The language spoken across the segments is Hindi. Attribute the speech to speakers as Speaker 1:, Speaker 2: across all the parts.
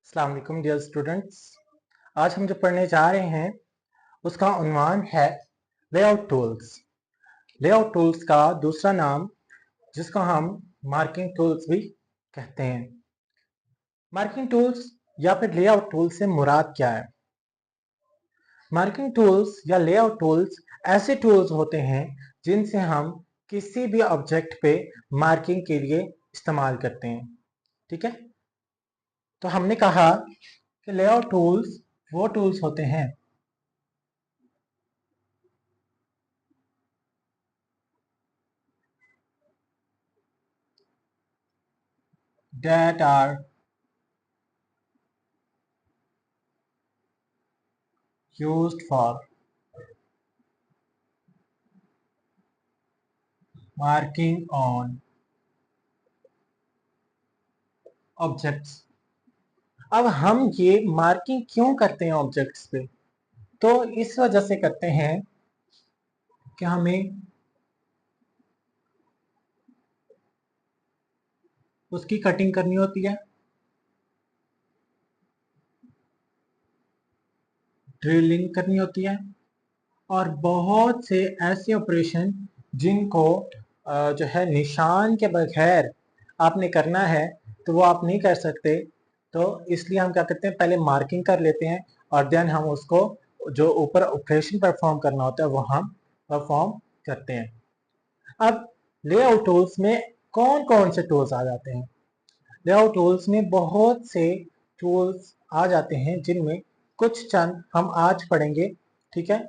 Speaker 1: अस्सलाम वालेकुम डियर स्टूडेंट्स। आज हम जो पढ़ने जा रहे हैं उसका उन्वान है लेआउट टूल्स। लेआउट टूल्स का दूसरा नाम जिसको हम मार्किंग टूल्स भी कहते हैं। मार्किंग टूल्स या फिर लेआउट टूल्स से मुराद क्या है? मार्किंग टूल्स या लेआउट टूल्स ऐसे टूल्स होते हैं जिनसे हम किसी भी ऑब्जेक्ट पे मार्किंग के लिए इस्तेमाल करते हैं। ठीक है, तो हमने कहा कि लेआउट टूल्स वो टूल्स होते हैं that are used for marking on objects। अब हम ये मार्किंग क्यों करते हैं ऑब्जेक्ट्स पे? तो इस वजह से करते हैं कि हमें उसकी कटिंग करनी होती है, ड्रिलिंग करनी होती है और बहुत से ऐसे ऑपरेशन जिनको जो है निशान के बगैर आपने करना है तो वो आप नहीं कर सकते। तो इसलिए हम क्या करते हैं, पहले मार्किंग कर लेते हैं और देन हम उसको जो ऊपर ऑपरेशन परफॉर्म करना होता है वो हम परफॉर्म करते हैं। अब लेआउट टूल्स में कौन कौन से टूल्स आ जाते हैं? लेआउट टूल्स में बहुत से टूल्स आ जाते हैं जिनमें कुछ चंद हम आज पढ़ेंगे। ठीक है,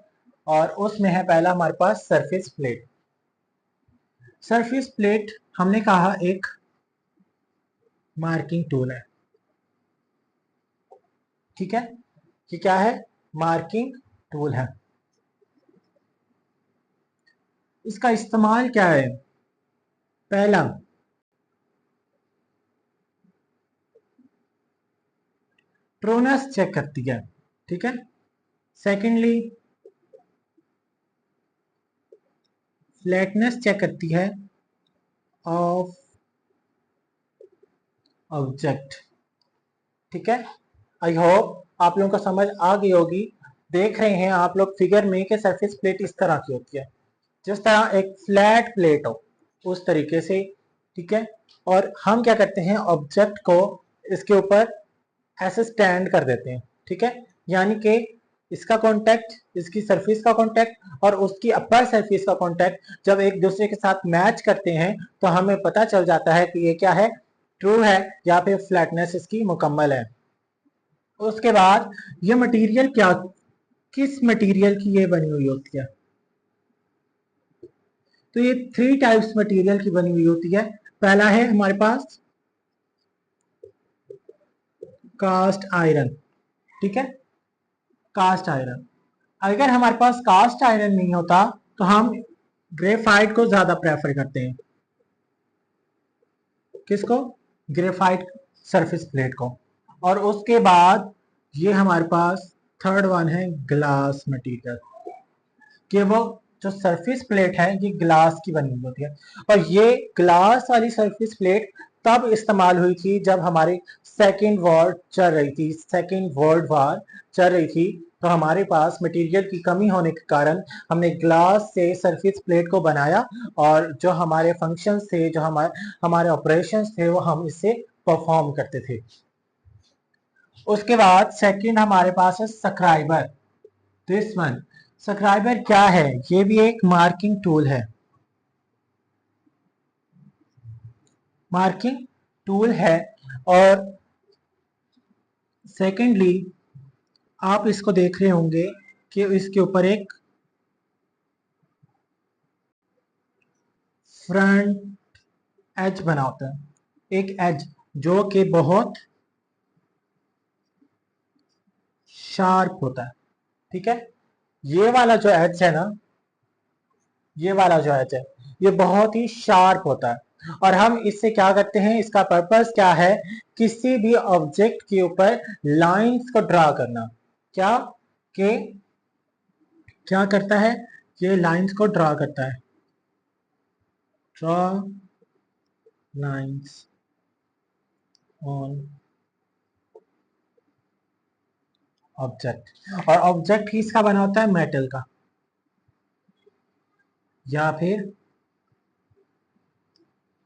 Speaker 1: और उसमें है पहला हमारे पास सरफेस प्लेट। सरफेस प्लेट हमने कहा एक मार्किंग टूल है। ठीक है, कि क्या है? मार्किंग टूल है। इसका इस्तेमाल क्या है? पहला, ट्रूनेस चेक करती है। ठीक है, सेकेंडली फ्लैटनेस चेक करती है ऑफ ऑब्जेक्ट। ठीक है, आई होप आप लोगों को समझ आ गई होगी। देख रहे हैं आप लोग फिगर में कि सरफेस प्लेट इस तरह की होती है, जिस तरह एक फ्लैट प्लेट हो उस तरीके से। ठीक है, और हम क्या करते हैं, ऑब्जेक्ट को इसके ऊपर ऐसे स्टैंड कर देते हैं। ठीक है, यानी कि इसका कांटेक्ट, इसकी सरफेस का कांटेक्ट और उसकी अपर सरफेस का कांटेक्ट जब एक दूसरे के साथ मैच करते हैं तो हमें पता चल जाता है कि ये क्या है, ट्रू है या फिर फ्लैटनेस इसकी मुकम्मल है। उसके बाद ये मटेरियल क्या, किस मटेरियल की ये बनी हुई होती है? तो ये थ्री टाइप्स मटेरियल की बनी हुई होती है। पहला है हमारे पास कास्ट आयरन। ठीक है, कास्ट आयरन। अगर हमारे पास कास्ट आयरन नहीं होता तो हम ग्रेफाइट को ज्यादा प्रेफर करते हैं। किसको? ग्रेफाइट सरफेस प्लेट को। और उसके बाद ये हमारे पास थर्ड वन है ग्लास मटेरियल, कि वो जो सरफेस प्लेट है ये ग्लास की बनी हुई होती है। और ये ग्लास वाली सरफेस प्लेट तब इस्तेमाल हुई थी जब हमारी सेकेंड वॉर चल रही थी, सेकेंड वर्ल्ड वार चल रही थी। तो हमारे पास मटेरियल की कमी होने के कारण हमने ग्लास से सरफेस प्लेट को बनाया और जो हमारे फंक्शंस थे, जो हमारे ऑपरेशंस थे वो हम इससे परफॉर्म करते थे। उसके बाद सेकंड हमारे पास है सब्सक्राइबर। दिस वन, सब्सक्राइबर क्या है? ये भी एक मार्किंग टूल है। मार्किंग टूल है। और सेकेंडली आप इसको देख रहे होंगे कि इसके ऊपर एक फ्रंट एज बना होता है, एक एज जो कि बहुत शार्प होता है। ठीक है, ये वाला जो एज है ना, ये वाला जो एज है ये बहुत ही शार्प होता है। और हम इससे क्या करते हैं, इसका पर्पस क्या है? किसी भी ऑब्जेक्ट के ऊपर लाइंस को ड्रा करना। क्या कि क्या करता है? ये लाइंस को ड्रा करता है। Draw lines on object. और ऑब्जेक्ट किसका बना होता है? मेटल का या फिर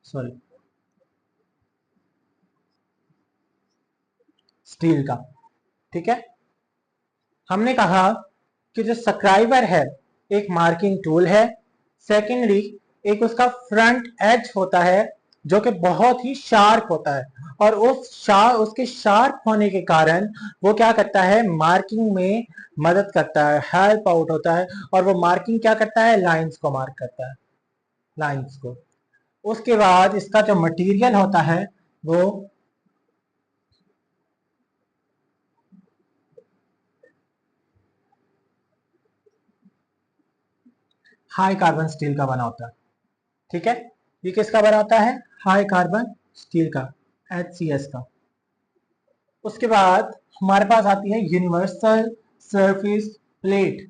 Speaker 1: सॉरी स्टील का। ठीक है, हमने कहा कि जो स्क्राइबर है एक मार्किंग टूल है। सेकेंडली एक उसका फ्रंट एज होता है जो कि बहुत ही शार्प होता है, और उसके शार्प होने के कारण वो क्या करता है? मार्किंग में मदद करता है, हेल्प आउट होता है। और वो मार्किंग क्या करता है? लाइंस को मार्क करता है, लाइंस को। उसके बाद इसका जो मटेरियल होता है वो हाई कार्बन स्टील का बना होता है। ठीक है, ये किसका बना होता है? हाई कार्बन स्टील का, HCS का। उसके बाद हमारे पास आती है यूनिवर्सल सरफेस प्लेट।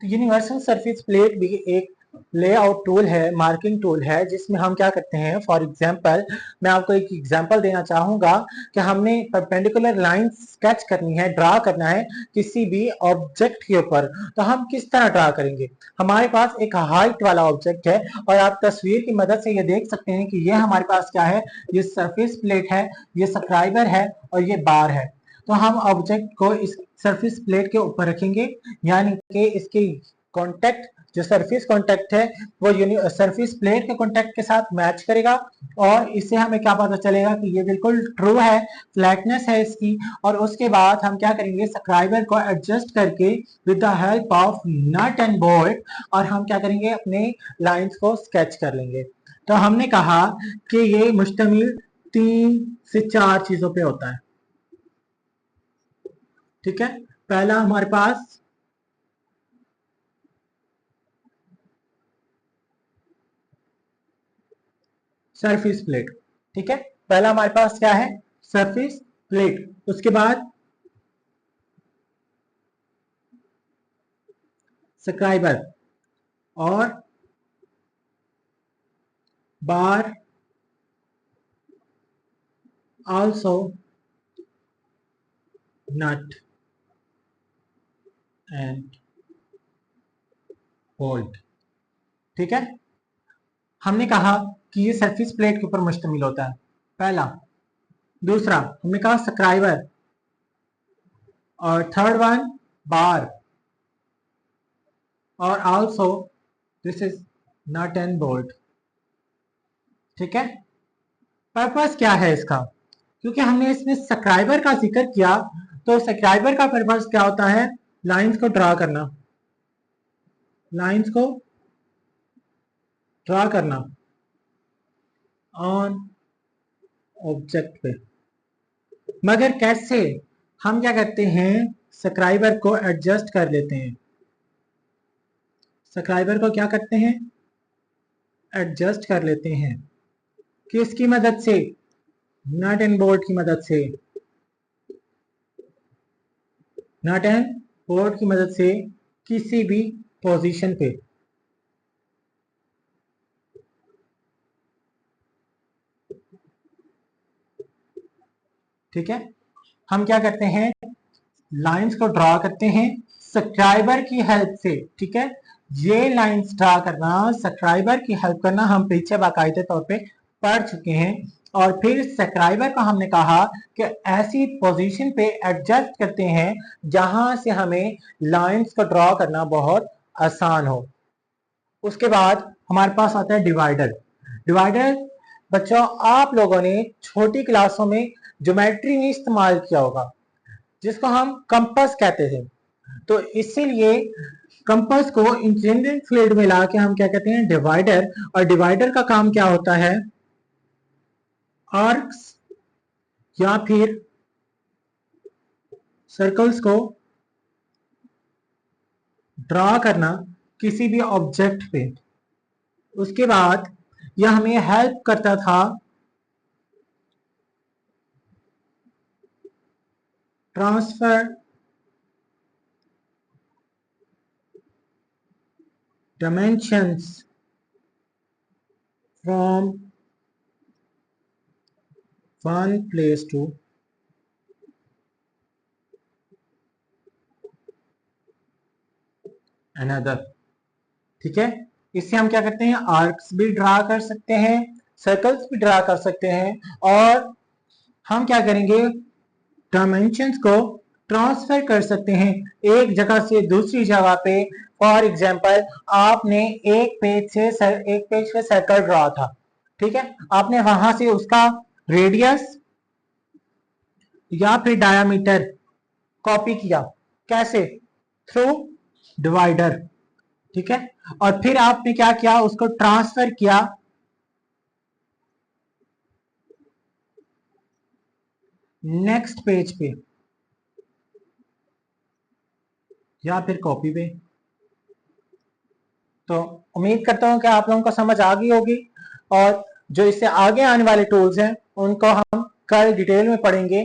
Speaker 1: तो यूनिवर्सल सरफेस प्लेट भी एक लेआउट टूल है, मार्किंग टूल है, जिसमें हम क्या करते हैं? फॉर एग्जांपल मैं आपको एक एग्जांपल देना चाहूंगा कि हमने परपेंडिकुलर लाइन स्केच करनी है, ड्रा करना है किसी भी ऑब्जेक्ट के ऊपर। तो हम किस तरह ड्रा करेंगे? हमारे पास एक हाइट वाला ऑब्जेक्ट है, और आप तस्वीर की मदद से ये देख सकते हैं कि ये हमारे पास क्या है? ये सरफेस प्लेट है, ये सब्सक्राइबर है, और ये बार है। तो हम ऑब्जेक्ट को इस सरफेस प्लेट के ऊपर रखेंगे, यानी कि इसकी कॉन्टेक्ट, जो सरफेस कॉन्टेक्ट है वो सरफेस प्लेट के कॉन्टेक्ट के साथ मैच करेगा। और इससे हमें क्या पता चलेगा कि ये बिल्कुल ट्रू है, फ्लैटनेस है इसकी। और उसके बाद हम क्या करेंगे? सब्सक्राइबर को एडजस्ट करके with the help of nut and bolt, और हम क्या करेंगे? अपने लाइंस को स्केच कर लेंगे। तो हमने कहा कि ये मुश्तमिल 3 से 4 चीजों पे होता है। ठीक है, पहला हमारे पास सरफेस प्लेट। ठीक है, पहला हमारे पास क्या है? Surface plate. उसके बाद सब्सक्राइबर और बार, आल्सो नट एंड बोल्ट। ठीक है, हमने कहा कि ये सरफेस प्लेट के ऊपर मुश्तमिल होता है, पहला। दूसरा हमने कहा सब्सक्राइबर, और थर्ड वन बार, और also this is nut and bolt. ठीक है, पर्पस क्या है इसका? क्योंकि हमने इसमें सब्सक्राइबर का जिक्र किया, तो सब्सक्राइबर का पर्पस क्या होता है? लाइंस को ड्रा करना, लाइंस को ड्रा करना ऑन ऑब्जेक्ट पे। मगर कैसे? हम क्या करते हैं? सब्सक्राइबर को एडजस्ट कर लेते हैं। सब्सक्राइबर को क्या करते हैं? एडजस्ट कर लेते हैं। किसकी मदद से? नट एंड बोल्ट की मदद से। नट एंड बोल्ट की मदद से किसी भी पोजीशन पे। ठीक है, हम क्या करते हैं? लाइंस को ड्रा करते हैं सब्सक्राइबर की हेल्प से। ठीक है, ये लाइंस ड्रा करना, सब्सक्राइबर की हेल्प करना हम पीछे बाकायदे तौर पे पढ़ चुके हैं। और फिर सब्सक्राइबर को हमने कहा कि ऐसी पोजीशन पे एडजस्ट करते हैं जहां से हमें लाइंस को ड्रॉ करना बहुत आसान हो। उसके बाद हमारे पास आता है डिवाइडर। डिवाइडर बच्चों, आप लोगों ने छोटी क्लासों में ज्योमेट्री में इस्तेमाल किया होगा, जिसको हम कंपास कहते थे। तो इसीलिए कंपास को इंजीनियरिंग फील्ड में लाके हम क्या कहते हैं? डिवाइडर। और डिवाइडर का काम क्या होता है? आर्क्स या फिर सर्कल्स को ड्रा करना किसी भी ऑब्जेक्ट पे। उसके बाद यह हमें हेल्प करता था transfer dimensions from one place to another. ठीक है, इससे हम क्या करते हैं, आर्क्स भी ड्रा कर सकते हैं, सर्कल्स भी ड्रा कर सकते हैं, और हम क्या करेंगे, डायमेंशंस को ट्रांसफर कर सकते हैं एक जगह से दूसरी जगह पे। फॉर एग्जांपल, आपने एक पेज पे सर्कल ड्रा था, ठीक है, आपने वहां से उसका रेडियस या फिर डायामीटर कॉपी किया, कैसे, थ्रू डिवाइडर। ठीक है, और फिर आपने क्या किया, उसको ट्रांसफर किया नेक्स्ट पेज पे या फिर कॉपी पे। तो उम्मीद करता हूं कि आप लोगों को समझ आ गई होगी, और जो इससे आगे आने वाले टूल्स हैं उनको हम कल डिटेल में पढ़ेंगे।